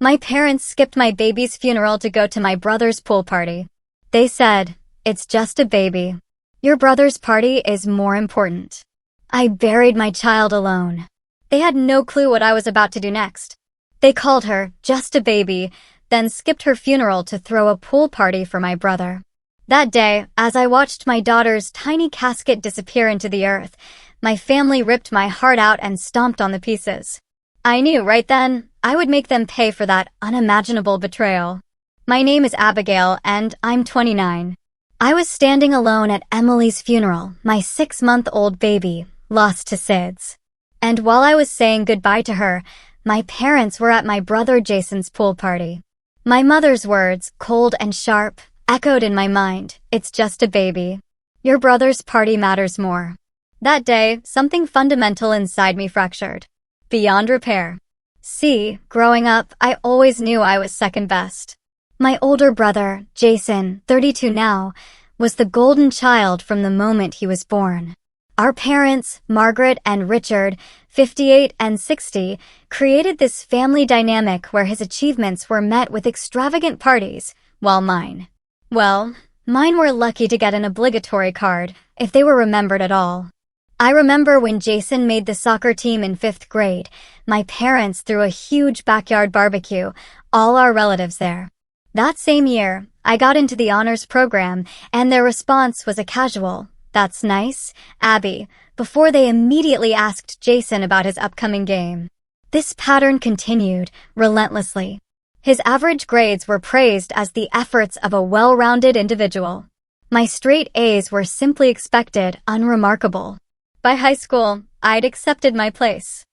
My parents skipped my baby's funeral to go to my brother's pool party. They said, "It's just a baby. Your brother's party is more important." I buried my child alone. They had no clue what I was about to do next. They called her just a baby, then skipped her funeral to throw a pool party for my brother. That day, as I watched my daughter's tiny casket disappear into the earth, my family ripped my heart out and stomped on the pieces. I knew right then I would make them pay for that unimaginable betrayal. My name is Abigail, and I'm 29. I was standing alone at Emily's funeral, my 6-month-old baby, lost to SIDS. And while I was saying goodbye to her, my parents were at my brother Jason's pool party. My mother's words, cold and sharp, echoed in my mind. "It's just a baby. Your brother's party matters more." That day, something fundamental inside me fractured. Beyond repair. See, growing up, I always knew I was second best. My older brother, Jason, 32 now, was the golden child from the moment he was born. Our parents, Margaret and Richard, 58 and 60, created this family dynamic where his achievements were met with extravagant parties, while mine were lucky to get an obligatory card, if they were remembered at all. I remember when Jason made the soccer team in 5th grade, my parents threw a huge backyard barbecue, all our relatives there. That same year, I got into the honors program, and their response was a casual, "That's nice, Abby," before they immediately asked Jason about his upcoming game. This pattern continued, relentlessly. His average grades were praised as the efforts of a well-rounded individual. My straight A's were simply expected, unremarkable. By high school, I'd accepted my place.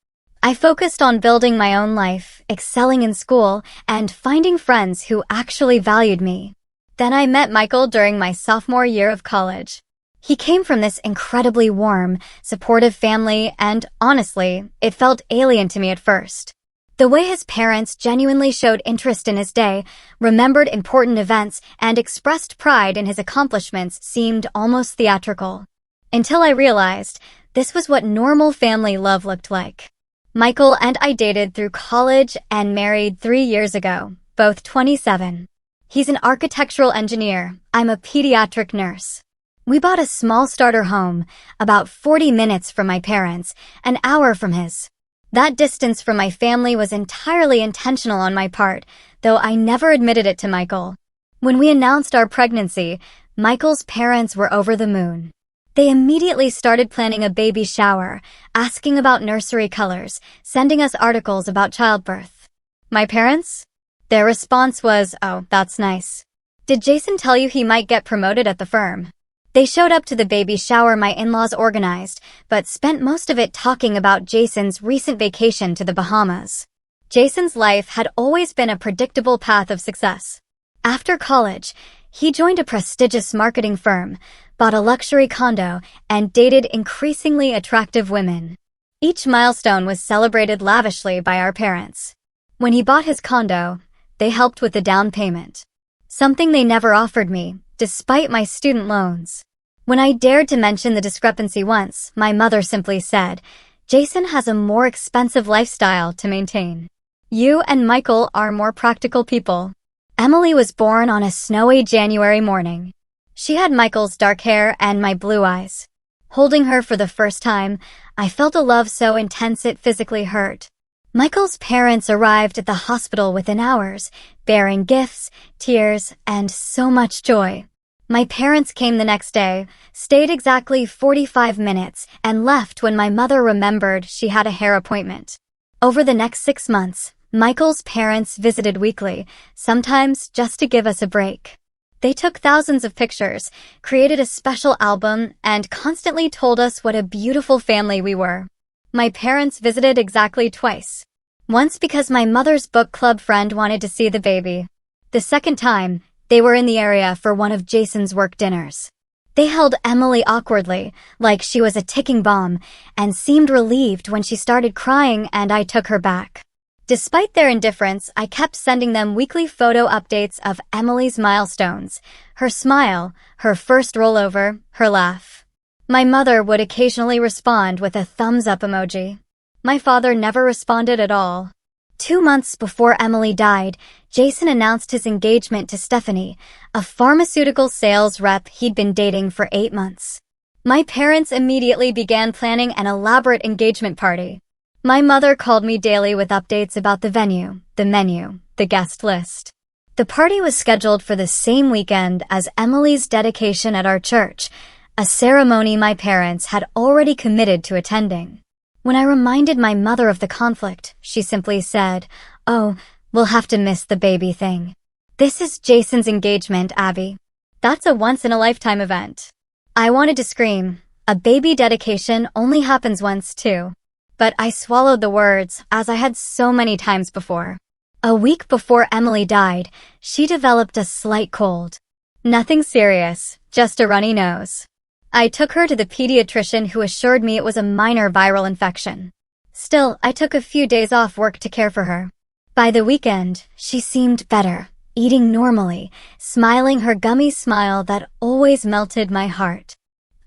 I focused on building my own life, excelling in school, and finding friends who actually valued me. Then I met Michael during my sophomore year of college. He came from this incredibly warm, supportive family, and honestly, it felt alien to me at first. The way his parents genuinely showed interest in his day, remembered important events, and expressed pride in his accomplishments seemed almost theatrical. Until I realized this was what normal family love looked like. Michael and I dated through college and married 3 years ago, both 27. He's an architectural engineer. I'm a pediatric nurse. We bought a small starter home, about 40 minutes from my parents, an hour from his. That distance from my family was entirely intentional on my part, though I never admitted it to Michael. When we announced our pregnancy, Michael's parents were over the moon. They immediately started planning a baby shower, asking about nursery colors, sending us articles about childbirth. My parents? Their response was, "Oh, that's nice. Did Jason tell you he might get promoted at the firm?" They showed up to the baby shower my in-laws organized, but spent most of it talking about Jason's recent vacation to the Bahamas. Jason's life had always been a predictable path of success. After college, he joined a prestigious marketing firm, bought a luxury condo, and dated increasingly attractive women. Each milestone was celebrated lavishly by our parents. When he bought his condo, they helped with the down payment. Something they never offered me, despite my student loans. When I dared to mention the discrepancy once, my mother simply said, "Jason has a more expensive lifestyle to maintain. You and Michael are more practical people." Emily was born on a snowy January morning. She had Michael's dark hair and my blue eyes. Holding her for the first time, I felt a love so intense it physically hurt. Michael's parents arrived at the hospital within hours, bearing gifts, tears, and so much joy. My parents came the next day, stayed exactly 45 minutes, and left when my mother remembered she had a hair appointment. Over the next 6 months, Michael's parents visited weekly, sometimes just to give us a break. They took thousands of pictures, created a special album, and constantly told us what a beautiful family we were. My parents visited exactly twice. Once because my mother's book club friend wanted to see the baby. The second time, they were in the area for one of Jason's work dinners. They held Emily awkwardly, like she was a ticking bomb, and seemed relieved when she started crying and I took her back. Despite their indifference, I kept sending them weekly photo updates of Emily's milestones, her smile, her first rollover, her laugh. My mother would occasionally respond with a thumbs up emoji. My father never responded at all. 2 months before Emily died, Jason announced his engagement to Stephanie, a pharmaceutical sales rep he'd been dating for 8 months. My parents immediately began planning an elaborate engagement party. My mother called me daily with updates about the venue, the menu, the guest list. The party was scheduled for the same weekend as Emily's dedication at our church, a ceremony my parents had already committed to attending. When I reminded my mother of the conflict, she simply said, "Oh, we'll have to miss the baby thing. This is Jason's engagement, Abby. That's a once-in-a-lifetime event." I wanted to scream. A baby dedication only happens once, too. But I swallowed the words, as I had so many times before. A week before Emily died, she developed a slight cold. Nothing serious, just a runny nose. I took her to the pediatrician, who assured me it was a minor viral infection. Still, I took a few days off work to care for her. By the weekend, she seemed better, eating normally, smiling her gummy smile that always melted my heart.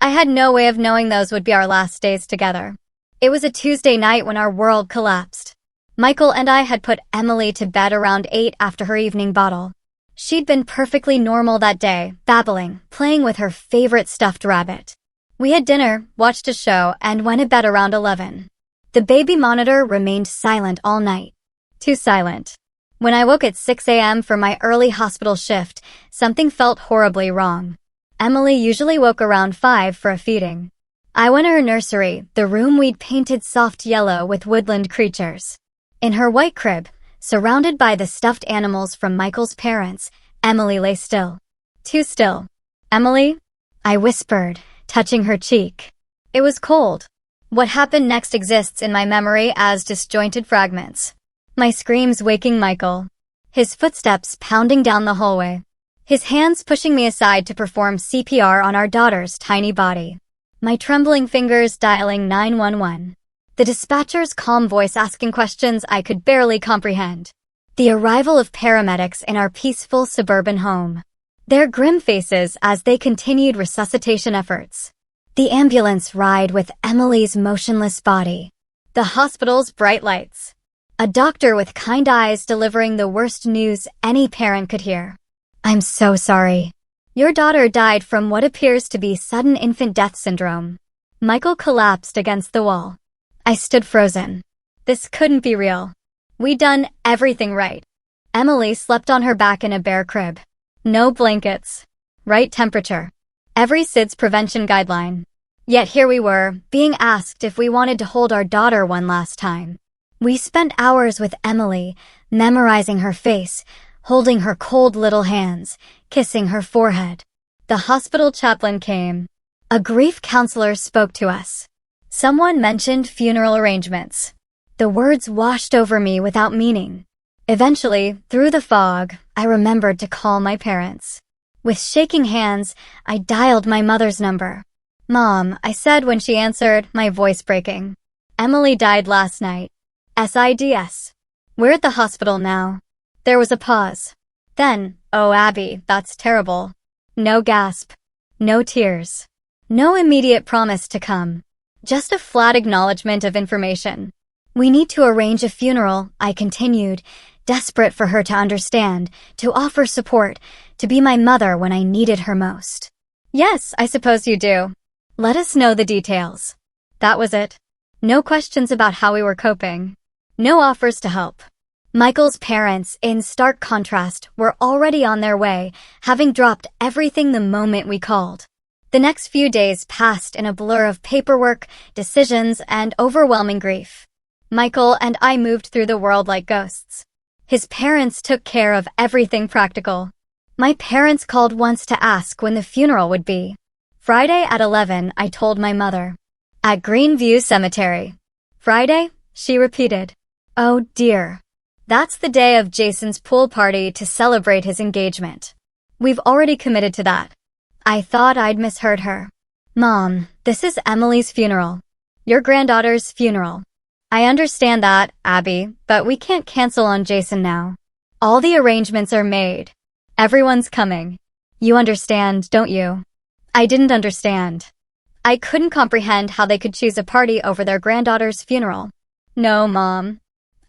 I had no way of knowing those would be our last days together. It was a Tuesday night when our world collapsed. Michael and I had put Emily to bed around 8 after her evening bottle. She'd been perfectly normal that day, babbling, playing with her favorite stuffed rabbit. We had dinner, watched a show, and went to bed around 11. The baby monitor remained silent all night. Too silent. When I woke at 6 a.m. for my early hospital shift, something felt horribly wrong. Emily usually woke around 5 for a feeding. I went to her nursery, the room we'd painted soft yellow with woodland creatures. In her white crib, surrounded by the stuffed animals from Michael's parents, Emily lay still. Too still. "Emily?" I whispered, touching her cheek. It was cold. What happened next exists in my memory as disjointed fragments. My screams waking Michael. His footsteps pounding down the hallway. His hands pushing me aside to perform CPR on our daughter's tiny body. My trembling fingers dialing 911. The dispatcher's calm voice asking questions I could barely comprehend. The arrival of paramedics in our peaceful suburban home. Their grim faces as they continued resuscitation efforts. The ambulance ride with Emily's motionless body. The hospital's bright lights. A doctor with kind eyes delivering the worst news any parent could hear. "I'm so sorry. Your daughter died from what appears to be sudden infant death syndrome." Michael collapsed against the wall. I stood frozen. This couldn't be real. We'd done everything right. Emily slept on her back in a bare crib. No blankets. Right temperature. Every SIDS prevention guideline. Yet here we were, being asked if we wanted to hold our daughter one last time. We spent hours with Emily, memorizing her face, holding her cold little hands, kissing her forehead. The hospital chaplain came. A grief counselor spoke to us. Someone mentioned funeral arrangements. The words washed over me without meaning. Eventually, through the fog, I remembered to call my parents. With shaking hands, I dialed my mother's number. "Mom," I said when she answered, my voice breaking. "Emily died last night. SIDS. We're at the hospital now." There was a pause. Then, "Oh, Abby, that's terrible." No gasp. No tears. No immediate promise to come. Just a flat acknowledgement of information. "We need to arrange a funeral," I continued, desperate for her to understand, to offer support, to be my mother when I needed her most. "Yes, I suppose you do. Let us know the details." That was it. No questions about how we were coping. No offers to help. Michael's parents, in stark contrast, were already on their way, having dropped everything the moment we called. The next few days passed in a blur of paperwork, decisions, and overwhelming grief. Michael and I moved through the world like ghosts. His parents took care of everything practical. My parents called once to ask when the funeral would be. Friday at 11, I told my mother. "At Greenview Cemetery." "Friday?" she repeated. Oh dear. That's the day of Jason's pool party to celebrate his engagement. We've already committed to that. I thought I'd misheard her. "Mom, this is Emily's funeral. Your granddaughter's funeral. I understand that, Abby, but we can't cancel on Jason now. All the arrangements are made. Everyone's coming. You understand, don't you?" I didn't understand. I couldn't comprehend how they could choose a party over their granddaughter's funeral. "No, Mom.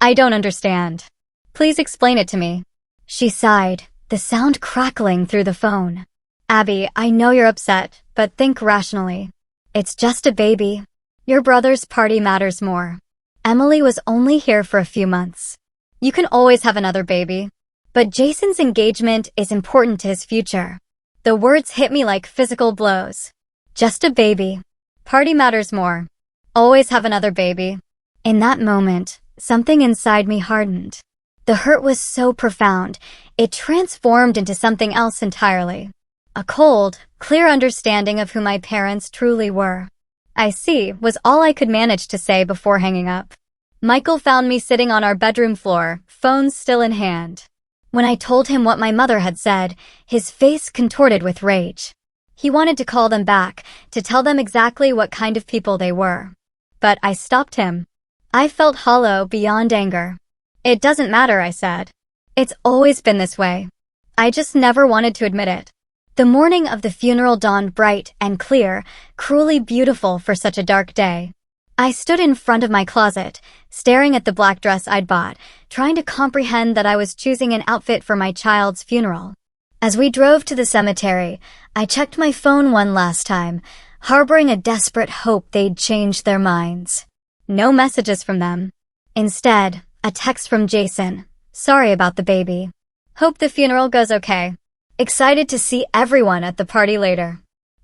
I don't understand. Please explain it to me. She sighed, the sound crackling through the phone. Abby, I know you're upset, but think rationally. It's just a baby. Your brother's party matters more. Emily was only here for a few months. You can always have another baby. But Jason's engagement is important to his future. The words hit me like physical blows. Just a baby. Party matters more. Always have another baby. In that moment, something inside me hardened. The hurt was so profound, it transformed into something else entirely. A cold, clear understanding of who my parents truly were. I see, was all I could manage to say before hanging up. Michael found me sitting on our bedroom floor, phone still in hand. When I told him what my mother had said, his face contorted with rage. He wanted to call them back, to tell them exactly what kind of people they were. But I stopped him. I felt hollow beyond anger. It doesn't matter, I said. It's always been this way. I just never wanted to admit it. The morning of the funeral dawned bright and clear, cruelly beautiful for such a dark day. I stood in front of my closet, staring at the black dress I'd bought, trying to comprehend that I was choosing an outfit for my child's funeral. As we drove to the cemetery, I checked my phone one last time, harboring a desperate hope they'd change their minds. No messages from them. Instead, a text from Jason. Sorry about the baby. Hope the funeral goes okay. Excited to see everyone at the party later.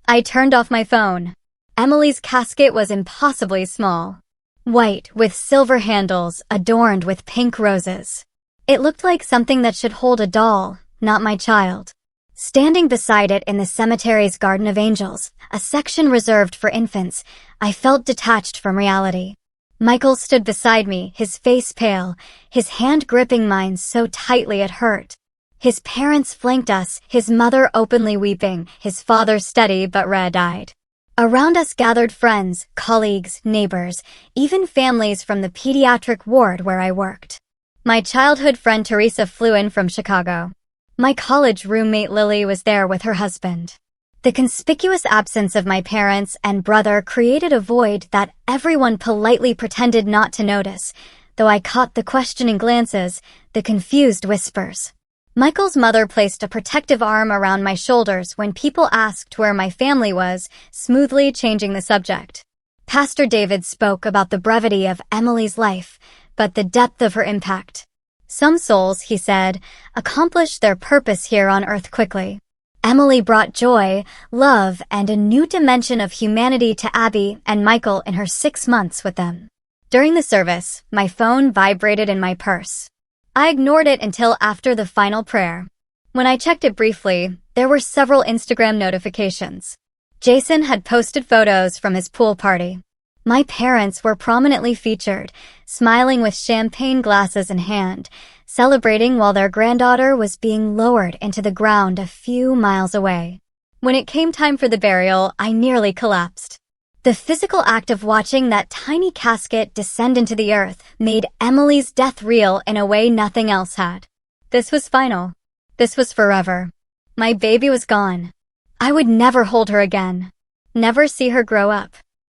I turned off my phone. Emily's casket was impossibly small. White, with silver handles, adorned with pink roses. It looked like something that should hold a doll, not my child. Standing beside it in the cemetery's Garden of Angels, a section reserved for infants, I felt detached from reality. Michael stood beside me, his face pale, his hand gripping mine so tightly it hurt. His parents flanked us, his mother openly weeping, his father steady but red-eyed. Around us gathered friends, colleagues, neighbors, even families from the pediatric ward where I worked. My childhood friend Teresa flew in from Chicago. My college roommate Lily was there with her husband. The conspicuous absence of my parents and brother created a void that everyone politely pretended not to notice, though I caught the questioning glances, the confused whispers. Michael's mother placed a protective arm around my shoulders when people asked where my family was, smoothly changing the subject. Pastor David spoke about the brevity of Emily's life, but the depth of her impact. Some souls, he said, accomplish their purpose here on earth quickly. Emily brought joy, love, and a new dimension of humanity to Abby and Michael in her 6 months with them. During the service, my phone vibrated in my purse. I ignored it until after the final prayer. When I checked it briefly, there were several Instagram notifications. Jason had posted photos from his pool party. My parents were prominently featured, smiling with champagne glasses in hand, celebrating while their granddaughter was being lowered into the ground a few miles away. When it came time for the burial, I nearly collapsed. The physical act of watching that tiny casket descend into the earth made Emily's death real in a way nothing else had. This was final. This was forever. My baby was gone. I would never hold her again. Never see her grow up.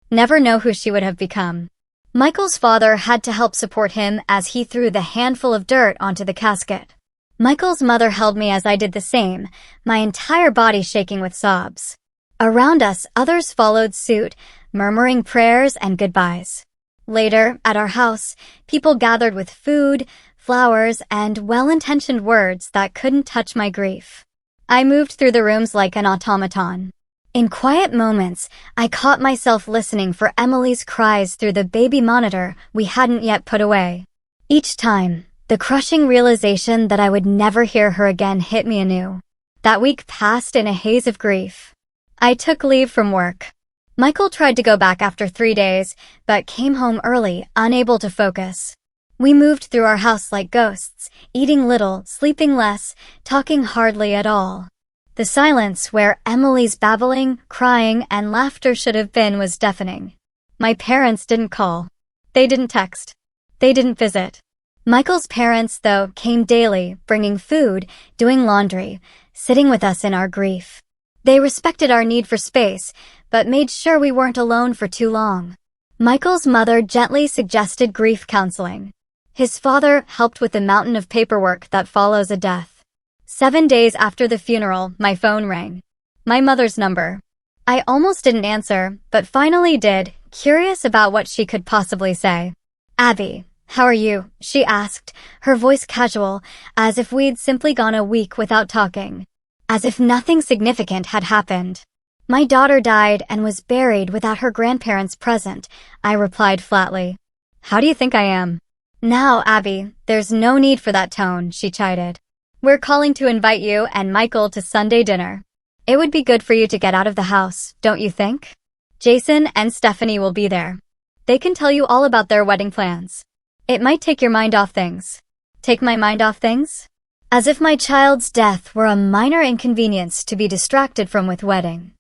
Never know who she would have become. Michael's father had to help support him as he threw the handful of dirt onto the casket. Michael's mother held me as I did the same, my entire body shaking with sobs. Around us, others followed suit, murmuring prayers and goodbyes. Later, at our house, people gathered with food, flowers, and well-intentioned words that couldn't touch my grief. I moved through the rooms like an automaton. In quiet moments, I caught myself listening for Emily's cries through the baby monitor we hadn't yet put away. Each time, the crushing realization that I would never hear her again hit me anew. That week passed in a haze of grief. I took leave from work. Michael tried to go back after 3 days, but came home early, unable to focus. We moved through our house like ghosts, eating little, sleeping less, talking hardly at all. The silence where Emily's babbling, crying, and laughter should have been was deafening. My parents didn't call. They didn't text. They didn't visit. Michael's parents, though, came daily, bringing food, doing laundry, sitting with us in our grief. They respected our need for space, but made sure we weren't alone for too long. Michael's mother gently suggested grief counseling. His father helped with the mountain of paperwork that follows a death. 7 days after the funeral, my phone rang. My mother's number. I almost didn't answer, but finally did, curious about what she could possibly say. "Abby, how are you?" she asked, her voice casual, as if we'd simply gone a week without talking. As if nothing significant had happened. "My daughter died and was buried without her grandparents present," I replied flatly. "How do you think I am?" "Now, Abby, there's no need for that tone," she chided. "We're calling to invite you and Michael to Sunday dinner. It would be good for you to get out of the house, don't you think? Jason and Stephanie will be there. They can tell you all about their wedding plans. It might take your mind off things." Take my mind off things? As if my child's death were a minor inconvenience to be distracted from with wedding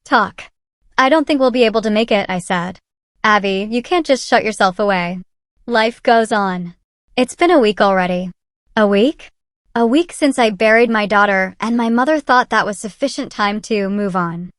talk. "I don't think we'll be able to make it," I said. "Abby, you can't just shut yourself away. Life goes on." It's been a week already. A week? A week since I buried my daughter, and my mother thought that was sufficient time to move on.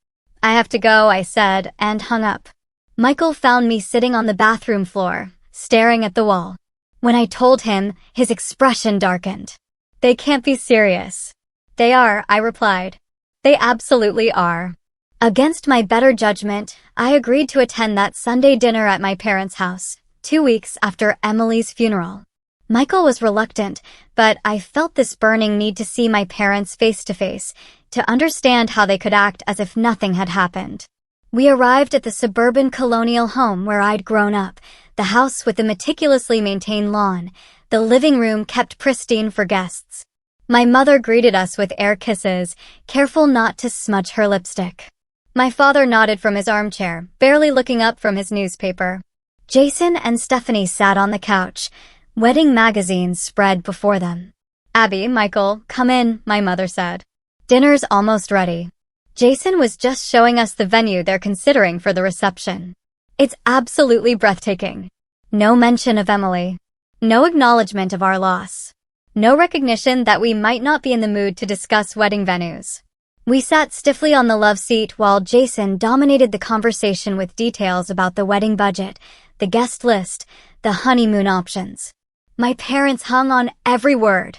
"I have to go," I said, and hung up. Michael found me sitting on the bathroom floor, staring at the wall. When I told him, his expression darkened. "They can't be serious." "They are," I replied. "They absolutely are." Against my better judgment, I agreed to attend that Sunday dinner at my parents' house, 2 weeks after Emily's funeral. Michael was reluctant, but I felt this burning need to see my parents face to face, to understand how they could act as if nothing had happened. We arrived at the suburban colonial home where I'd grown up, the house with the meticulously maintained lawn, the living room kept pristine for guests. My mother greeted us with air kisses, careful not to smudge her lipstick. My father nodded from his armchair, barely looking up from his newspaper. Jason and Stephanie sat on the couch, wedding magazines spread before them. "Abby, Michael, come in," my mother said. "Dinner's almost ready." Jason was just showing us the venue they're considering for the reception. It's absolutely breathtaking. No mention of Emily. No acknowledgement of our loss. No recognition that we might not be in the mood to discuss wedding venues. We sat stiffly on the love seat while Jason dominated the conversation with details about the wedding budget, the guest list, the honeymoon options. My parents hung on every word.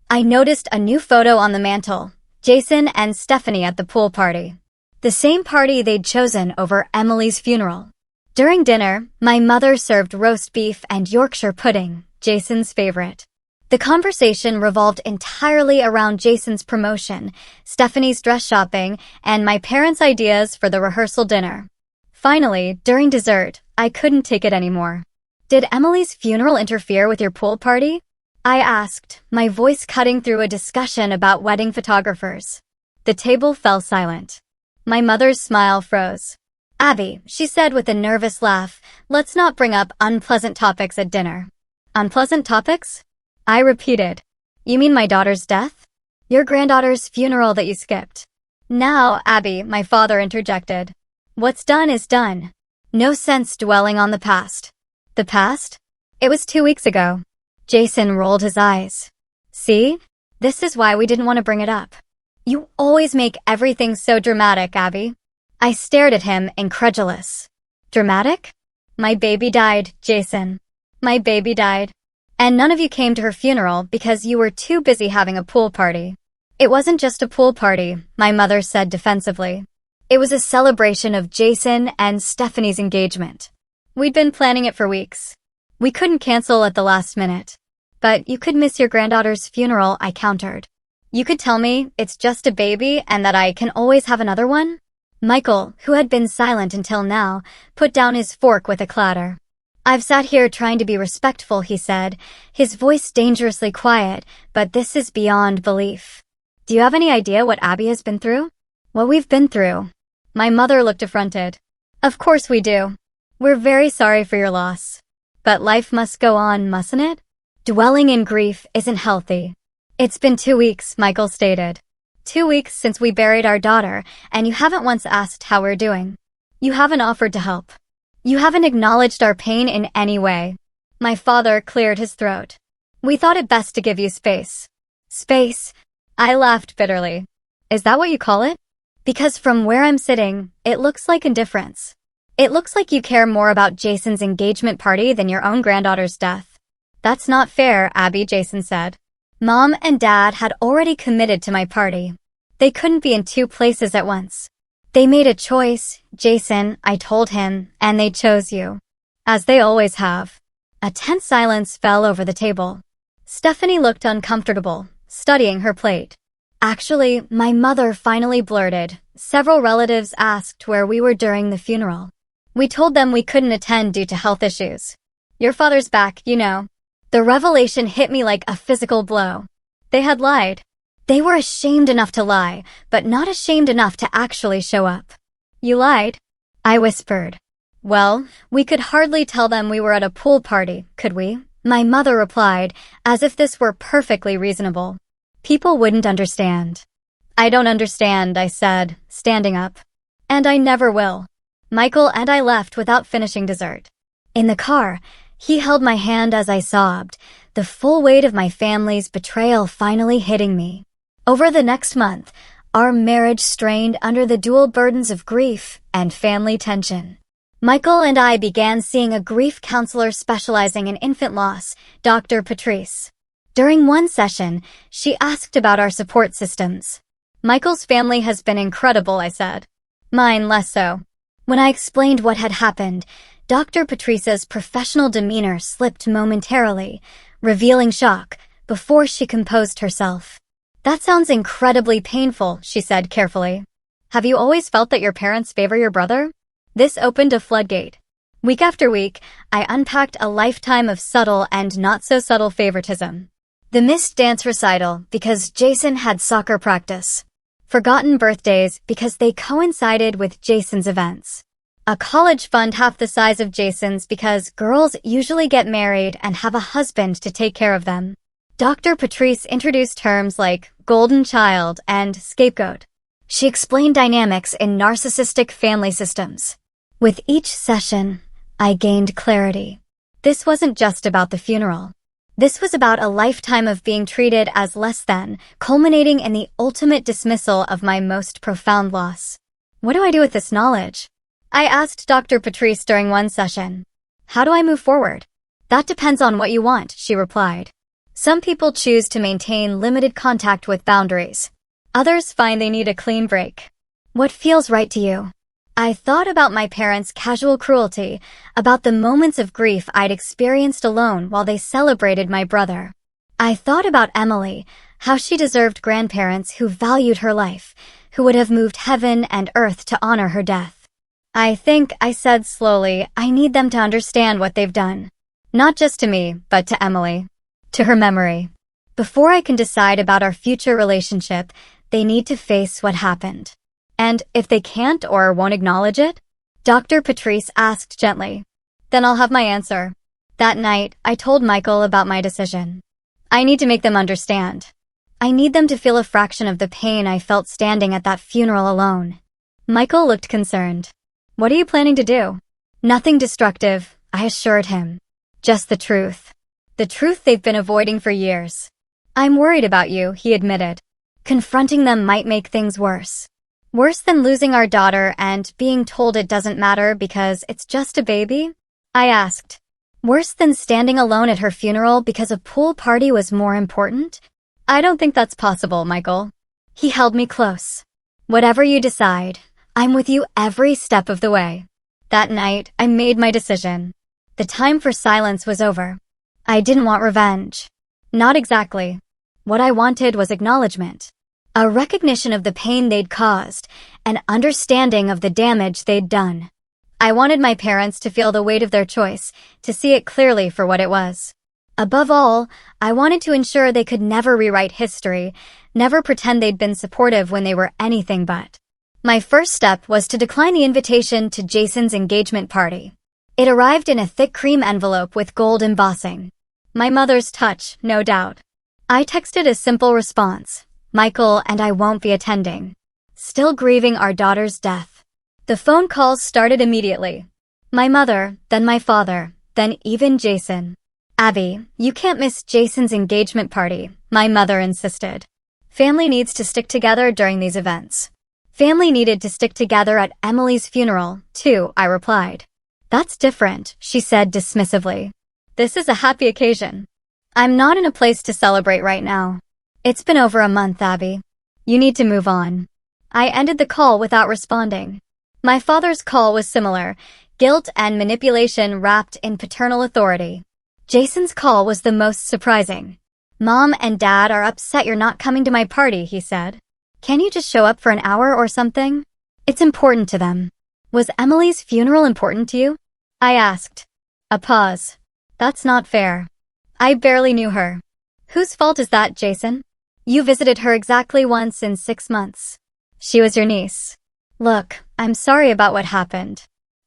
I noticed a new photo on the mantle, Jason and Stephanie at the pool party. The same party they'd chosen over Emily's funeral. During dinner, my mother served roast beef and Yorkshire pudding, Jason's favorite. The conversation revolved entirely around Jason's promotion, Stephanie's dress shopping, and my parents' ideas for the rehearsal dinner. Finally, during dessert, I couldn't take it anymore. "Did Emily's funeral interfere with your pool party?" I asked, my voice cutting through a discussion about wedding photographers. The table fell silent. My mother's smile froze. "Abby," she said with a nervous laugh, "let's not bring up unpleasant topics at dinner." "Unpleasant topics?" I repeated. "You mean my daughter's death? Your granddaughter's funeral that you skipped?" "Now, Abby," my father interjected. "What's done is done. No sense dwelling on the past." "The past? It was 2 weeks ago." Jason rolled his eyes. "See? This is why we didn't want to bring it up. You always make everything so dramatic, Abby." I stared at him, incredulous. "Dramatic? My baby died, Jason. My baby died. And none of you came to her funeral because you were too busy having a pool party." "It wasn't just a pool party," my mother said defensively. "It was a celebration of Jason and Stephanie's engagement. We'd been planning it for weeks. We couldn't cancel at the last minute." "But you could miss your granddaughter's funeral," I countered. "You could tell me it's just a baby and that I can always have another one?" Michael, who had been silent until now, put down his fork with a clatter. "I've sat here trying to be respectful," he said, his voice dangerously quiet, "but this is beyond belief. Do you have any idea what Abby has been through? What we've been through?" My mother looked affronted. "Of course we do. We're very sorry for your loss. But life must go on, mustn't it? Dwelling in grief isn't healthy." "It's been 2 weeks, Michael stated. 2 weeks since we buried our daughter, and you haven't once asked how we're doing. You haven't offered to help. You haven't acknowledged our pain in any way." My father cleared his throat. "We thought it best to give you space." "Space?" I laughed bitterly. "Is that what you call it? Because from where I'm sitting, it looks like indifference. It looks like you care more about Jason's engagement party than your own granddaughter's death." That's not fair, Abby, Jason said. Mom and Dad had already committed to my party. They couldn't be in two places at once. They made a choice, Jason, I told him, and they chose you. As they always have. A tense silence fell over the table. Stephanie looked uncomfortable, studying her plate. Actually, my mother finally blurted. Several relatives asked where we were during the funeral. We told them we couldn't attend due to health issues. Your father's back, you know. The revelation hit me like a physical blow. They had lied. They were ashamed enough to lie, but not ashamed enough to actually show up. You lied? I whispered. Well, we could hardly tell them we were at a pool party, could we? My mother replied, as if this were perfectly reasonable. People wouldn't understand. I don't understand, I said, standing up. And I never will. Michael and I left without finishing dessert. In the car, he held my hand as I sobbed, the full weight of my family's betrayal finally hitting me. Over the next month, our marriage strained under the dual burdens of grief and family tension. Michael and I began seeing a grief counselor specializing in infant loss, Dr. Patrice. During one session, she asked about our support systems. Michael's family has been incredible, I said. Mine less so. When I explained what had happened, Dr. Patrice's professional demeanor slipped momentarily, revealing shock, before she composed herself. That sounds incredibly painful, she said carefully. Have you always felt that your parents favor your brother? This opened a floodgate. Week after week, I unpacked a lifetime of subtle and not-so-subtle favoritism. The missed dance recital because Jason had soccer practice. Forgotten birthdays because they coincided with Jason's events. A college fund half the size of Jason's because girls usually get married and have a husband to take care of them. Dr. Patrice introduced terms like golden child and scapegoat. She explained dynamics in narcissistic family systems. With each session, I gained clarity. This wasn't just about the funeral. This was about a lifetime of being treated as less than, culminating in the ultimate dismissal of my most profound loss. What do I do with this knowledge? I asked Dr. Patrice during one session. How do I move forward? That depends on what you want, she replied. Some people choose to maintain limited contact with boundaries. Others find they need a clean break. What feels right to you? I thought about my parents' casual cruelty, about the moments of grief I'd experienced alone while they celebrated my brother. I thought about Emily, how she deserved grandparents who valued her life, who would have moved heaven and earth to honor her death. I think, I said slowly, I need them to understand what they've done. Not just to me, but to Emily. To her memory. Before I can decide about our future relationship, they need to face what happened. And if they can't or won't acknowledge it, Dr. Patrice asked gently, then I'll have my answer. That night, I told Michael about my decision. I need to make them understand. I need them to feel a fraction of the pain I felt standing at that funeral alone. Michael looked concerned. What are you planning to do? Nothing destructive, I assured him. Just the truth. The truth they've been avoiding for years. I'm worried about you, he admitted. Confronting them might make things worse. Worse than losing our daughter and being told it doesn't matter because it's just a baby? I asked. Worse than standing alone at her funeral because a pool party was more important? I don't think that's possible, Michael. He held me close. Whatever you decide, I'm with you every step of the way. That night, I made my decision. The time for silence was over. I didn't want revenge. Not exactly. What I wanted was acknowledgement. A recognition of the pain they'd caused, an understanding of the damage they'd done. I wanted my parents to feel the weight of their choice, to see it clearly for what it was. Above all, I wanted to ensure they could never rewrite history, never pretend they'd been supportive when they were anything but. My first step was to decline the invitation to Jason's engagement party. It arrived in a thick cream envelope with gold embossing. My mother's touch, no doubt. I texted a simple response. Michael and I won't be attending. Still grieving our daughter's death. The phone calls started immediately. My mother, then my father, then even Jason. Abby, you can't miss Jason's engagement party, my mother insisted. Family needs to stick together during these events. Family needed to stick together at Emily's funeral, too, I replied. That's different, she said dismissively. This is a happy occasion. I'm not in a place to celebrate right now. It's been over a month, Abby. You need to move on. I ended the call without responding. My father's call was similar, guilt and manipulation wrapped in paternal authority. Jason's call was the most surprising. Mom and Dad are upset you're not coming to my party, he said. Can you just show up for an hour or something? It's important to them. Was Emily's funeral important to you? I asked. A pause. That's not fair. I barely knew her. Whose fault is that, Jason? You visited her exactly once in 6 months. She was your niece. Look, I'm sorry about what happened.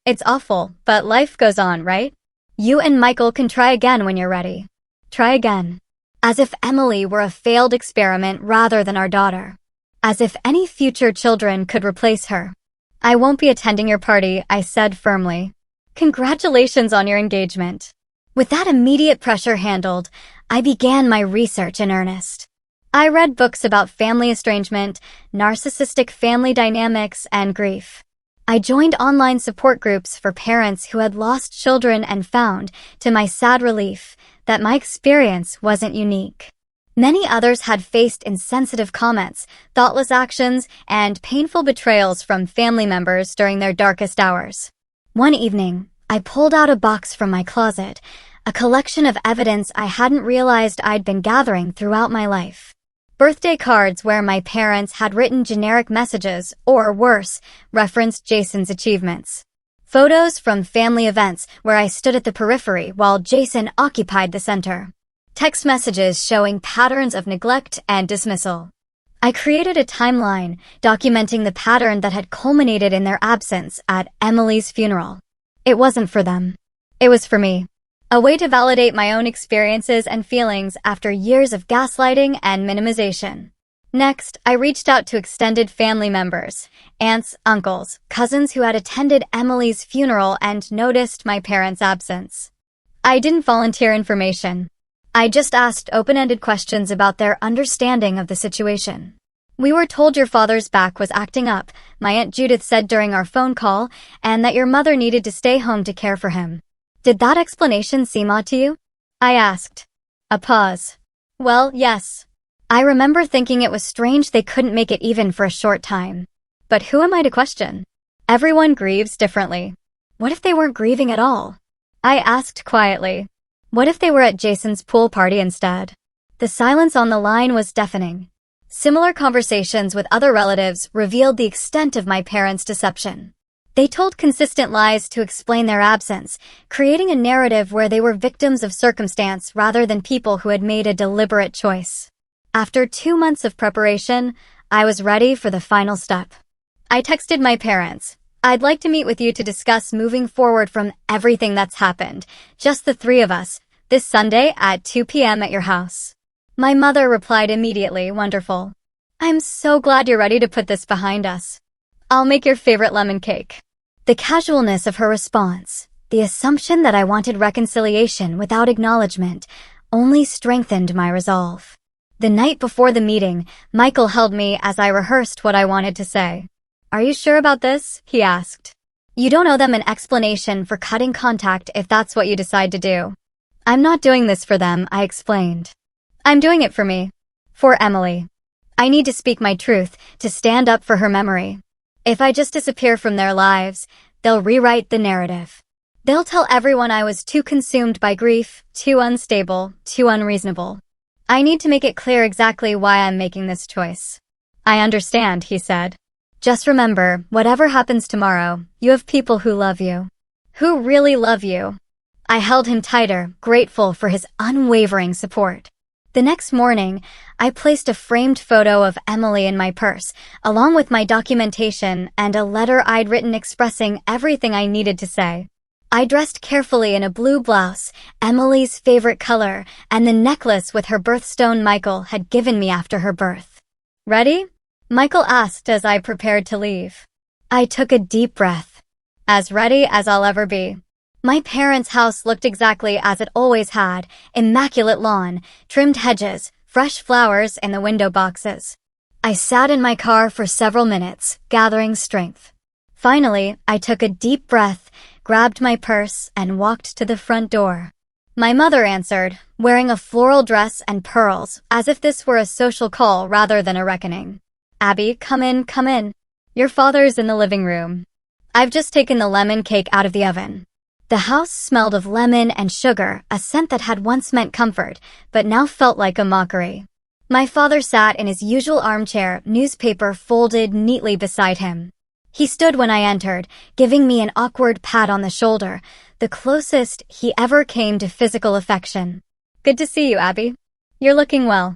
It's awful, but life goes on, right? You and Michael can try again when you're ready. Try again. As if Emily were a failed experiment rather than our daughter. As if any future children could replace her. I won't be attending your party, I said firmly. Congratulations on your engagement. With that immediate pressure handled, I began my research in earnest. I read books about family estrangement, narcissistic family dynamics, and grief. I joined online support groups for parents who had lost children and found, to my sad relief, that my experience wasn't unique. Many others had faced insensitive comments, thoughtless actions, and painful betrayals from family members during their darkest hours. One evening, I pulled out a box from my closet, a collection of evidence I hadn't realized I'd been gathering throughout my life. Birthday cards where my parents had written generic messages, or worse, referenced Jason's achievements. Photos from family events where I stood at the periphery while Jason occupied the center. Text messages showing patterns of neglect and dismissal. I created a timeline documenting the pattern that had culminated in their absence at Emily's funeral. It wasn't for them. It was for me. A way to validate my own experiences and feelings after years of gaslighting and minimization. Next, I reached out to extended family members, aunts, uncles, cousins who had attended Emily's funeral and noticed my parents' absence. I didn't volunteer information. I just asked open-ended questions about their understanding of the situation. We were told your father's back was acting up, my Aunt Judith said during our phone call, and that your mother needed to stay home to care for him. Did that explanation seem odd to you? I asked. A pause. Well, yes. I remember thinking it was strange they couldn't make it even for a short time. But who am I to question? Everyone grieves differently. What if they weren't grieving at all? I asked quietly. What if they were at Jason's pool party instead? The silence on the line was deafening. Similar conversations with other relatives revealed the extent of my parents' deception. They told consistent lies to explain their absence, creating a narrative where they were victims of circumstance rather than people who had made a deliberate choice. After 2 months of preparation, I was ready for the final step. I texted my parents. I'd like to meet with you to discuss moving forward from everything that's happened, just the 3 of us, this Sunday at 2 p.m. at your house. My mother replied immediately, wonderful. I'm so glad you're ready to put this behind us. I'll make your favorite lemon cake. The casualness of her response, the assumption that I wanted reconciliation without acknowledgement, only strengthened my resolve. The night before the meeting, Michael held me as I rehearsed what I wanted to say. Are you sure about this? He asked. You don't owe them an explanation for cutting contact if that's what you decide to do. I'm not doing this for them, I explained. I'm doing it for me. For Emily. I need to speak my truth, to stand up for her memory. If I just disappear from their lives, they'll rewrite the narrative. They'll tell everyone I was too consumed by grief, too unstable, too unreasonable. I need to make it clear exactly why I'm making this choice. I understand, he said. Just remember, whatever happens tomorrow, you have people who love you. Who really love you. I held him tighter, grateful for his unwavering support. The next morning, I placed a framed photo of Emily in my purse, along with my documentation and a letter I'd written expressing everything I needed to say. I dressed carefully in a blue blouse, Emily's favorite color, and the necklace with her birthstone Michael had given me after her birth. Ready? Michael asked as I prepared to leave. I took a deep breath. As ready as I'll ever be. My parents' house looked exactly as it always had, immaculate lawn, trimmed hedges, fresh flowers in the window boxes. I sat in my car for several minutes, gathering strength. Finally, I took a deep breath, grabbed my purse, and walked to the front door. My mother answered, wearing a floral dress and pearls, as if this were a social call rather than a reckoning. Abby, come in, come in. Your father's in the living room. I've just taken the lemon cake out of the oven. The house smelled of lemon and sugar, a scent that had once meant comfort, but now felt like a mockery. My father sat in his usual armchair, newspaper folded neatly beside him. He stood when I entered, giving me an awkward pat on the shoulder, the closest he ever came to physical affection. Good to see you, Abby. You're looking well.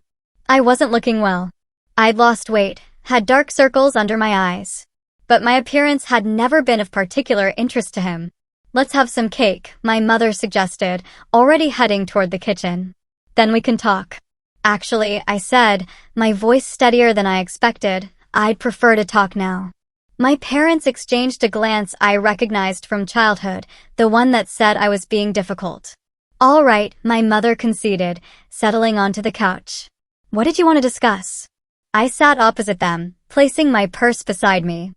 I wasn't looking well. I'd lost weight, had dark circles under my eyes. But my appearance had never been of particular interest to him. Let's have some cake, my mother suggested, already heading toward the kitchen. Then we can talk. Actually, I said, my voice steadier than I expected, I'd prefer to talk now. My parents exchanged a glance I recognized from childhood, the one that said I was being difficult. All right, my mother conceded, settling onto the couch. What did you want to discuss? I sat opposite them, placing my purse beside me.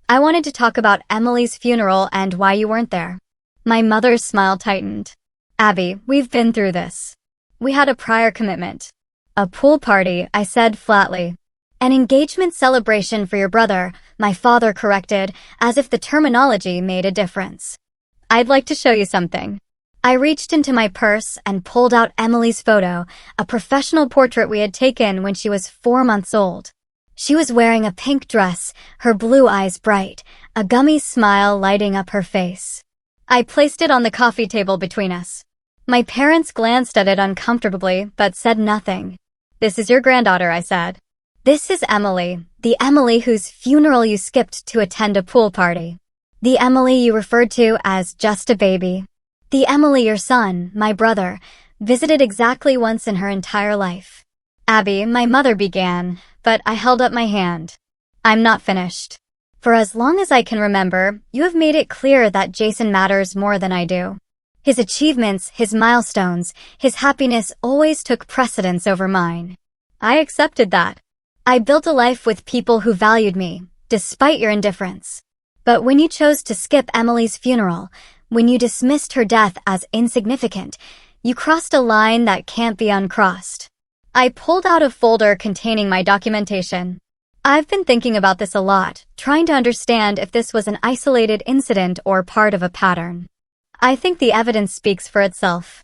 I wanted to talk about Emily's funeral and why you weren't there. My mother's smile tightened. Abby, we've been through this. We had a prior commitment. A pool party, I said flatly. An engagement celebration for your brother, my father corrected, as if the terminology made a difference. I'd like to show you something. I reached into my purse and pulled out Emily's photo, a professional portrait we had taken when she was 4 months old. She was wearing a pink dress, her blue eyes bright, a gummy smile lighting up her face. I placed it on the coffee table between us. My parents glanced at it uncomfortably, but said nothing. This is your granddaughter, I said. This is Emily, the Emily whose funeral you skipped to attend a pool party. The Emily you referred to as just a baby. The Emily your son, my brother, visited exactly once in her entire life. Abby, my mother began, but I held up my hand. I'm not finished. For as long as I can remember, you have made it clear that Jason matters more than I do. His achievements, his milestones, his happiness always took precedence over mine. I accepted that. I built a life with people who valued me, despite your indifference. But when you chose to skip Emily's funeral, when you dismissed her death as insignificant, you crossed a line that can't be uncrossed. I pulled out a folder containing my documentation. I've been thinking about this a lot, trying to understand if this was an isolated incident or part of a pattern. I think the evidence speaks for itself.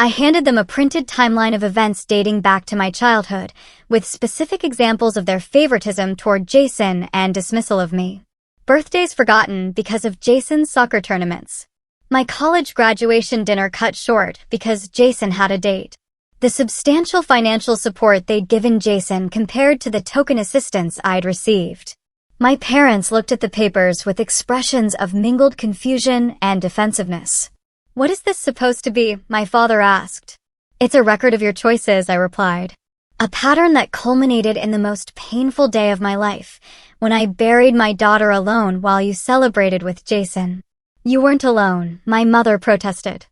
I handed them a printed timeline of events dating back to my childhood, with specific examples of their favoritism toward Jason and dismissal of me. Birthdays forgotten because of Jason's soccer tournaments. My college graduation dinner cut short because Jason had a date. The substantial financial support they'd given Jason compared to the token assistance I'd received. My parents looked at the papers with expressions of mingled confusion and defensiveness. What is this supposed to be? My father asked. It's a record of your choices, I replied. A pattern that culminated in the most painful day of my life, when I buried my daughter alone while you celebrated with Jason. You weren't alone, my mother protested.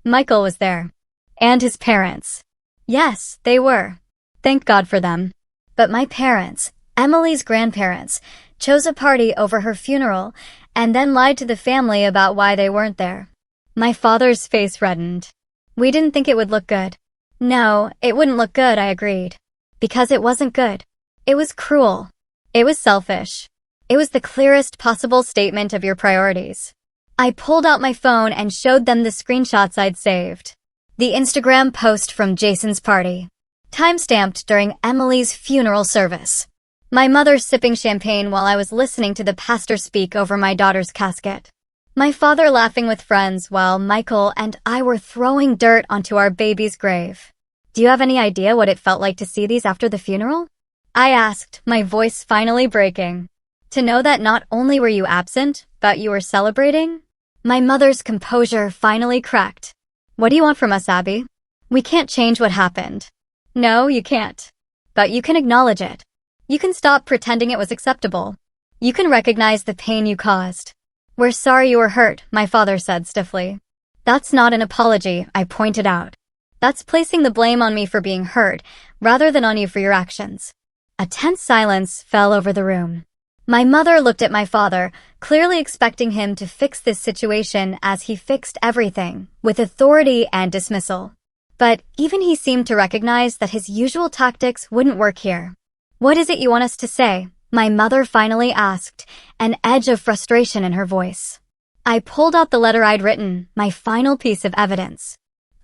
Michael was there. And his parents. Yes, they were. Thank God for them. But my parents, Emily's grandparents, chose a party over her funeral and then lied to the family about why they weren't there. My father's face reddened. We didn't think it would look good. No, it wouldn't look good, I agreed. Because it wasn't good. It was cruel. It was selfish. It was the clearest possible statement of your priorities. I pulled out my phone and showed them the screenshots I'd saved. The Instagram post from Jason's party. Timestamped during Emily's funeral service. My mother sipping champagne while I was listening to the pastor speak over my daughter's casket. My father laughing with friends while Michael and I were throwing dirt onto our baby's grave. Do you have any idea what it felt like to see these after the funeral? I asked, my voice finally breaking. To know that not only were you absent, but you were celebrating? My mother's composure finally cracked. What do you want from us, Abby? We can't change what happened. No, you can't. But you can acknowledge it. You can stop pretending it was acceptable. You can recognize the pain you caused. We're sorry you were hurt, my father said stiffly. That's not an apology, I pointed out. That's placing the blame on me for being hurt, rather than on you for your actions. A tense silence fell over the room. My mother looked at my father, clearly expecting him to fix this situation as he fixed everything, with authority and dismissal. But even he seemed to recognize that his usual tactics wouldn't work here. "What is it you want us to say?" my mother finally asked, an edge of frustration in her voice. I pulled out the letter I'd written, my final piece of evidence.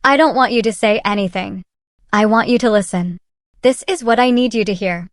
"I don't want you to say anything. I want you to listen. This is what I need you to hear."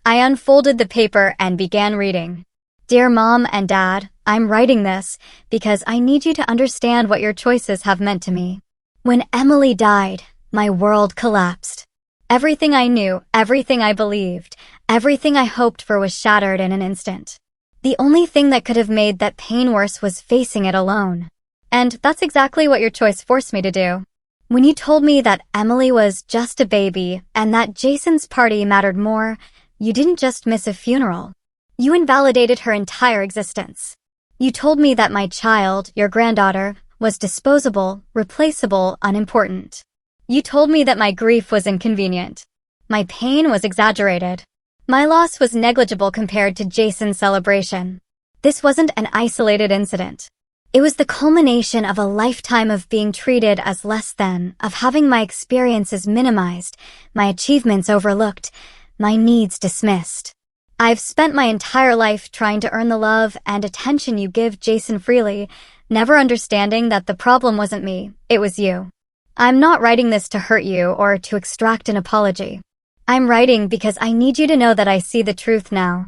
I unfolded the paper and began reading. "Dear Mom and Dad, I'm writing this because I need you to understand what your choices have meant to me. When Emily died, my world collapsed. Everything I knew, everything I believed, everything I hoped for was shattered in an instant. The only thing that could have made that pain worse was facing it alone. And that's exactly what your choice forced me to do. When you told me that Emily was just a baby and that Jason's party mattered more, you didn't just miss a funeral. You invalidated her entire existence. You told me that my child, your granddaughter, was disposable, replaceable, unimportant. You told me that my grief was inconvenient. My pain was exaggerated. My loss was negligible compared to Jason's celebration. This wasn't an isolated incident. It was the culmination of a lifetime of being treated as less than, of having my experiences minimized, my achievements overlooked, my needs dismissed. I've spent my entire life trying to earn the love and attention you give Jason freely, never understanding that the problem wasn't me, it was you. I'm not writing this to hurt you or to extract an apology. I'm writing because I need you to know that I see the truth now.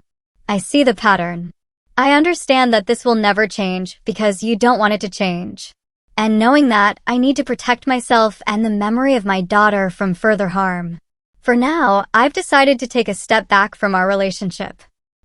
I see the pattern. I understand that this will never change because you don't want it to change. And knowing that, I need to protect myself and the memory of my daughter from further harm. For now, I've decided to take a step back from our relationship.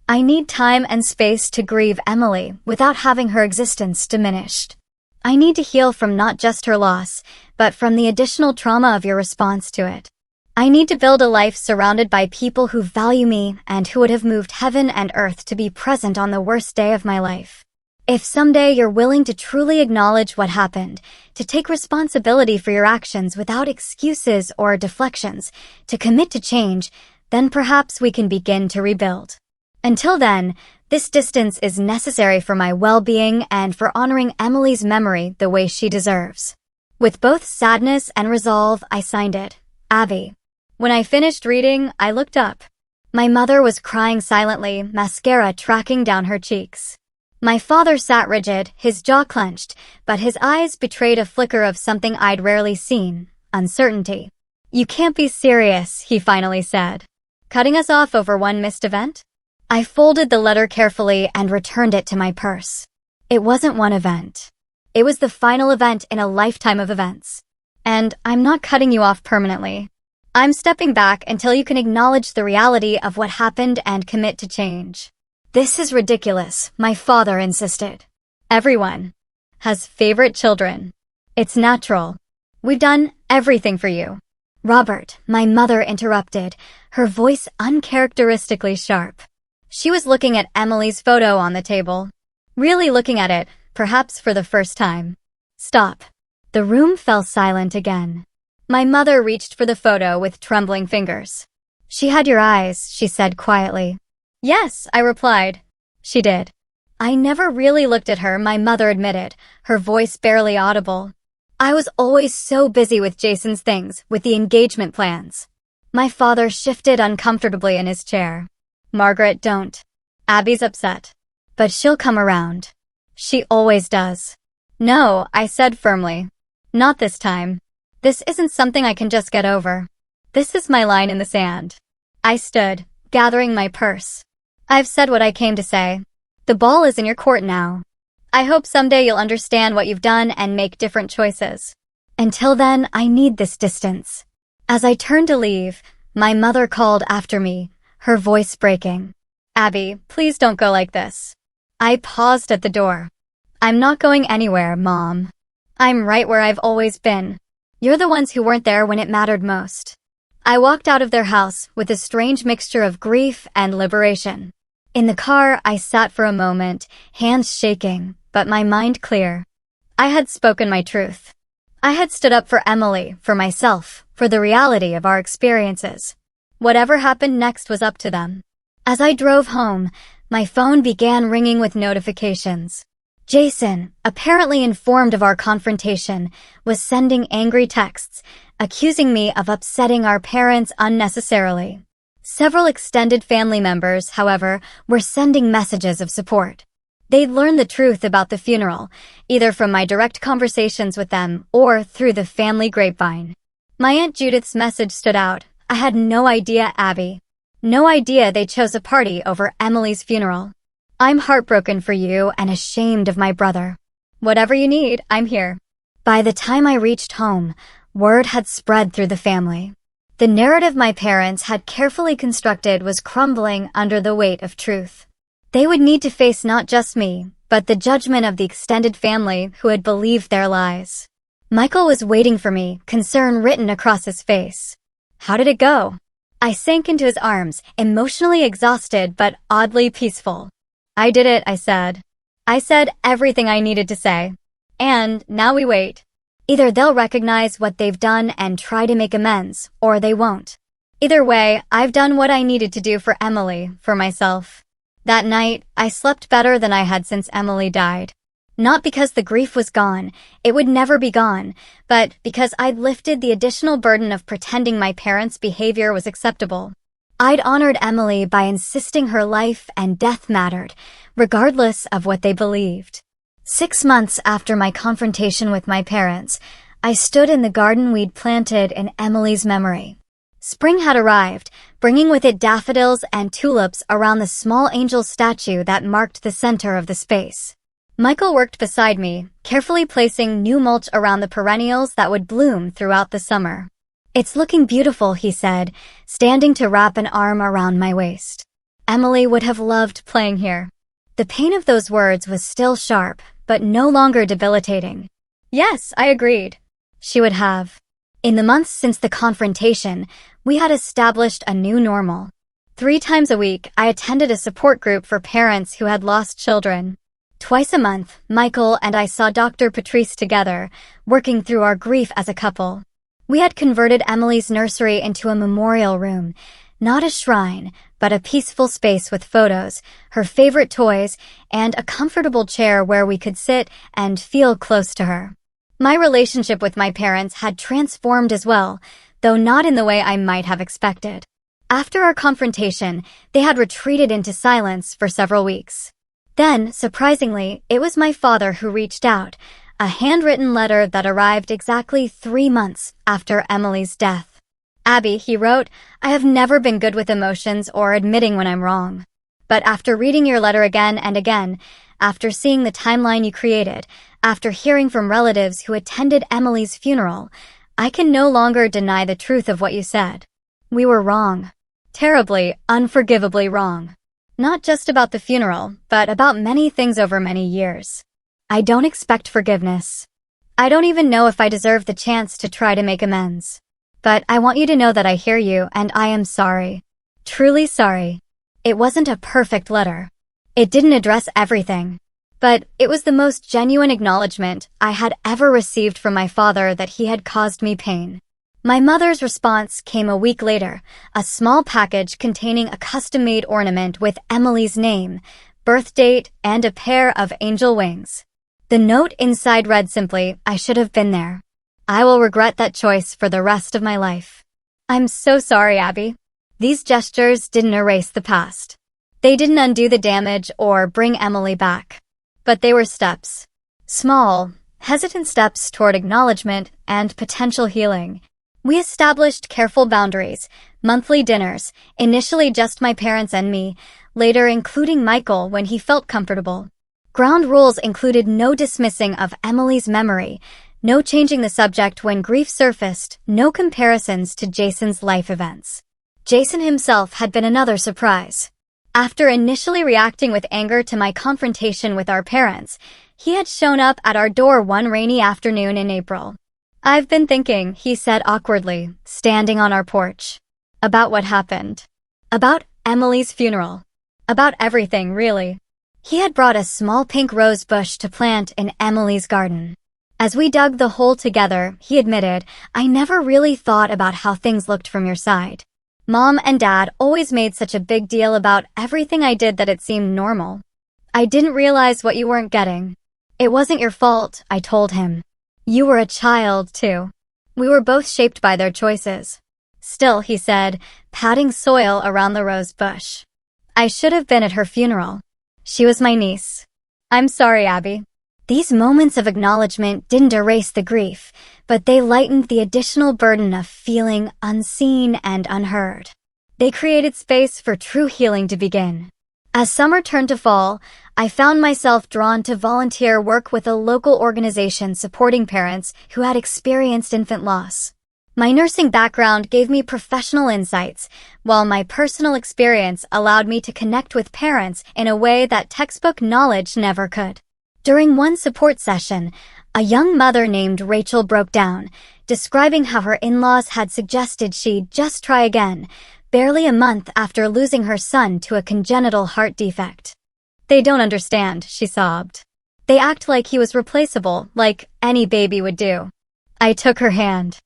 I need time and space to grieve Emily without having her existence diminished. I need to heal from not just her loss, but from the additional trauma of your response to it. I need to build a life surrounded by people who value me and who would have moved heaven and earth to be present on the worst day of my life. If someday you're willing to truly acknowledge what happened, to take responsibility for your actions without excuses or deflections, to commit to change, then perhaps we can begin to rebuild. Until then, this distance is necessary for my well-being and for honoring Emily's memory the way she deserves. With both sadness and resolve, I signed it, Abby. When I finished reading, I looked up. My mother was crying silently, mascara tracking down her cheeks. My father sat rigid, his jaw clenched, but his eyes betrayed a flicker of something I'd rarely seen, uncertainty. "You can't be serious," he finally said. "Cutting us off over one missed event?" I folded the letter carefully and returned it to my purse. It wasn't one event. It was the final event in a lifetime of events. And I'm not cutting you off permanently. I'm stepping back until you can acknowledge the reality of what happened and commit to change. "This is ridiculous," my father insisted. "Everyone has favorite children. It's natural. We've done everything for you." "Robert," my mother interrupted, her voice uncharacteristically sharp. She was looking at Emily's photo on the table. Really looking at it, perhaps for the first time. "Stop." The room fell silent again. My mother reached for the photo with trembling fingers. "She had your eyes," she said quietly. "Yes," I replied. "She did." I never really looked at her, my mother admitted, her voice barely audible. "I was always so busy with Jason's things, with the engagement plans." My father shifted uncomfortably in his chair. "Margaret, don't. Abby's upset. But she'll come around. She always does." "No," I said firmly. "Not this time. This isn't something I can just get over. This is my line in the sand." I stood, gathering my purse. "I've said what I came to say. The ball is in your court now. I hope someday you'll understand what you've done and make different choices. Until then, I need this distance." As I turned to leave, my mother called after me, her voice breaking. "Abby, please don't go like this." I paused at the door. "I'm not going anywhere, Mom. I'm right where I've always been. You're the ones who weren't there when it mattered most." I walked out of their house with a strange mixture of grief and liberation. In the car, I sat for a moment, hands shaking, but my mind clear. I had spoken my truth. I had stood up for Emily, for myself, for the reality of our experiences. Whatever happened next was up to them. As I drove home, my phone began ringing with notifications. Jason, apparently informed of our confrontation, was sending angry texts, accusing me of upsetting our parents unnecessarily. Several extended family members, however, were sending messages of support. They'd learned the truth about the funeral, either from my direct conversations with them or through the family grapevine. My Aunt Judith's message stood out. I had no idea, Abby. No idea they chose a party over Emily's funeral. I'm heartbroken for you and ashamed of my brother. Whatever you need, I'm here. By the time I reached home, word had spread through the family. The narrative my parents had carefully constructed was crumbling under the weight of truth. They would need to face not just me, but the judgment of the extended family who had believed their lies. Michael was waiting for me, concern written across his face. How did it go? I sank into his arms, emotionally exhausted but oddly peaceful. I did it, I said. I said everything I needed to say. And now we wait. Either they'll recognize what they've done and try to make amends, or they won't. Either way, I've done what I needed to do for Emily, for myself. That night, I slept better than I had since Emily died. Not because the grief was gone, it would never be gone, but because I'd lifted the additional burden of pretending my parents' behavior was acceptable. I'd honored Emily by insisting her life and death mattered, regardless of what they believed. 6 months after my confrontation with my parents, I stood in the garden we'd planted in Emily's memory. Spring had arrived, bringing with it daffodils and tulips around the small angel statue that marked the center of the space. Michael worked beside me, carefully placing new mulch around the perennials that would bloom throughout the summer. It's looking beautiful, he said, standing to wrap an arm around my waist. Emily would have loved playing here. The pain of those words was still sharp, but no longer debilitating. Yes, I agreed. She would have. In the months since the confrontation, we had established a new normal. 3 times a week, I attended a support group for parents who had lost children. Twice a month, Michael and I saw Dr. Patrice together, working through our grief as a couple. We had converted Emily's nursery into a memorial room, not a shrine, but a peaceful space with photos, her favorite toys, and a comfortable chair where we could sit and feel close to her. My relationship with my parents had transformed as well, though not in the way I might have expected. After our confrontation, they had retreated into silence for several weeks. Then, surprisingly, it was my father who reached out, a handwritten letter that arrived exactly 3 months after Emily's death. Abby, he wrote, I have never been good with emotions or admitting when I'm wrong. But after reading your letter again and again, after seeing the timeline you created, after hearing from relatives who attended Emily's funeral, I can no longer deny the truth of what you said. We were wrong. Terribly, unforgivably wrong. Not just about the funeral, but about many things over many years. I don't expect forgiveness. I don't even know if I deserve the chance to try to make amends. But I want you to know that I hear you and I am sorry. Truly sorry. It wasn't a perfect letter. It didn't address everything. But it was the most genuine acknowledgement I had ever received from my father that he had caused me pain. My mother's response came a week later, a small package containing a custom-made ornament with Emily's name, birth date, and a pair of angel wings. The note inside read simply, I should have been there. I will regret that choice for the rest of my life. I'm so sorry, Abby. These gestures didn't erase the past. They didn't undo the damage or bring Emily back. But they were steps. Small, hesitant steps toward acknowledgement and potential healing. We established careful boundaries, monthly dinners, initially just my parents and me, later including Michael when he felt comfortable. Ground rules included no dismissing of Emily's memory, no changing the subject when grief surfaced, no comparisons to Jason's life events. Jason himself had been another surprise. After initially reacting with anger to my confrontation with our parents, he had shown up at our door one rainy afternoon in April. I've been thinking, he said awkwardly, standing on our porch. About what happened. About Emily's funeral. About everything, really. He had brought a small pink rose bush to plant in Emily's garden. As we dug the hole together, he admitted, I never really thought about how things looked from your side. Mom and Dad always made such a big deal about everything I did that it seemed normal. I didn't realize what you weren't getting. It wasn't your fault, I told him. You were a child, too. We were both shaped by their choices. Still, he said, patting soil around the rose bush. I should have been at her funeral. She was my niece. I'm sorry, Abby. These moments of acknowledgement didn't erase the grief, but they lightened the additional burden of feeling unseen and unheard. They created space for true healing to begin. As summer turned to fall, I found myself drawn to volunteer work with a local organization supporting parents who had experienced infant loss. My nursing background gave me professional insights, while my personal experience allowed me to connect with parents in a way that textbook knowledge never could. During one support session, a young mother named Rachel broke down, describing how her in-laws had suggested she just try again, barely a month after losing her son to a congenital heart defect. They don't understand, she sobbed. They act like he was replaceable, like any baby would do. I took her hand.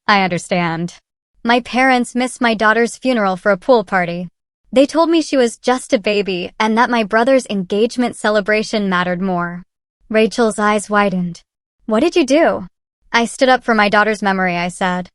I understand. My parents missed my daughter's funeral for a pool party. They told me she was just a baby and that my brother's engagement celebration mattered more. Rachel's eyes widened. What did you do? I stood up for my daughter's memory, I said.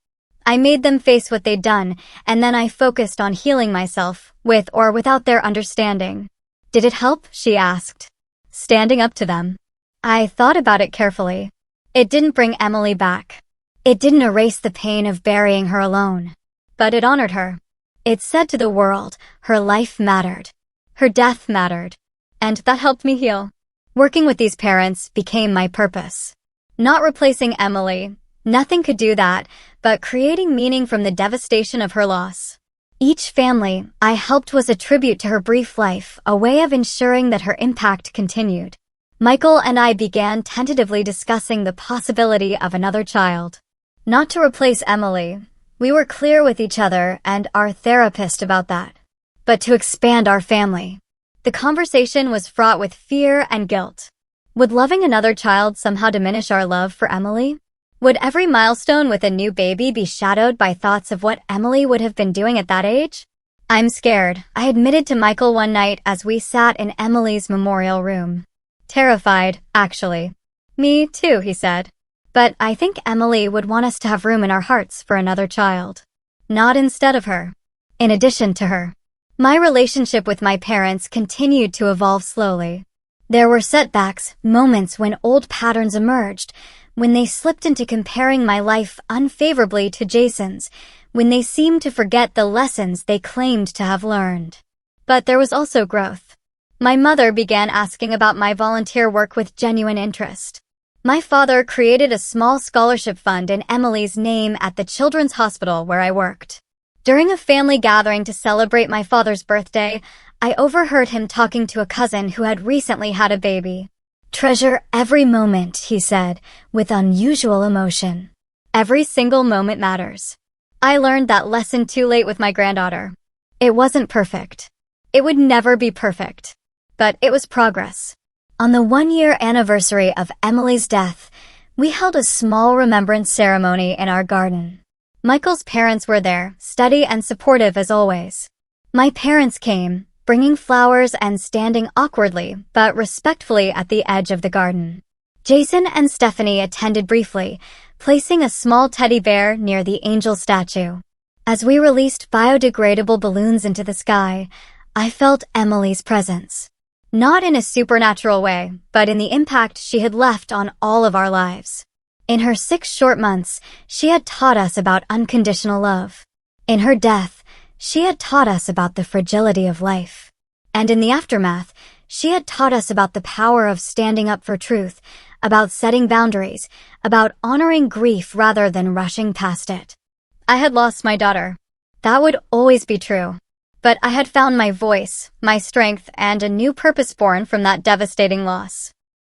I made them face what they'd done, and then I focused on healing myself, with or without their understanding. Did it help? She asked. Standing up to them. I thought about it carefully. It didn't bring Emily back. It didn't erase the pain of burying her alone. But it honored her. It said to the world, her life mattered. Her death mattered. And that helped me heal. Working with these parents became my purpose. Not replacing Emily. Nothing could do that, but creating meaning from the devastation of her loss. Each family I helped was a tribute to her brief life, a way of ensuring that her impact continued. Michael and I began tentatively discussing the possibility of another child. Not to replace Emily. We were clear with each other and our therapist about that. But to expand our family. The conversation was fraught with fear and guilt. Would loving another child somehow diminish our love for Emily? Would every milestone with a new baby be shadowed by thoughts of what Emily would have been doing at that age? I'm scared, I admitted to Michael one night as we sat in Emily's memorial room. Terrified, actually. Me too, he said. But I think Emily would want us to have room in our hearts for another child. Not instead of her. In addition to her. My relationship with my parents continued to evolve slowly. There were setbacks, moments when old patterns emerged, when they slipped into comparing my life unfavorably to Jason's, when they seemed to forget the lessons they claimed to have learned. But there was also growth. My mother began asking about my volunteer work with genuine interest. My father created a small scholarship fund in Emily's name at the children's hospital where I worked. During a family gathering to celebrate my father's birthday, I overheard him talking to a cousin who had recently had a baby. Treasure every moment, he said, with unusual emotion. Every single moment matters. I learned that lesson too late with my granddaughter. It wasn't perfect. It would never be perfect. But it was progress. On the 1-year anniversary of Emily's death, we held a small remembrance ceremony in our garden. Michael's parents were there, steady and supportive as always. My parents came, bringing flowers and standing awkwardly but respectfully at the edge of the garden. Jason and Stephanie attended briefly, placing a small teddy bear near the angel statue. As we released biodegradable balloons into the sky, I felt Emily's presence. Not in a supernatural way, but in the impact she had left on all of our lives. In her 6 short months, she had taught us about unconditional love. In her death, she had taught us about the fragility of life. And in the aftermath, she had taught us about the power of standing up for truth, about setting boundaries, about honoring grief rather than rushing past it. I had lost my daughter. That would always be true. But I had found my voice, my strength, and a new purpose born from that devastating loss.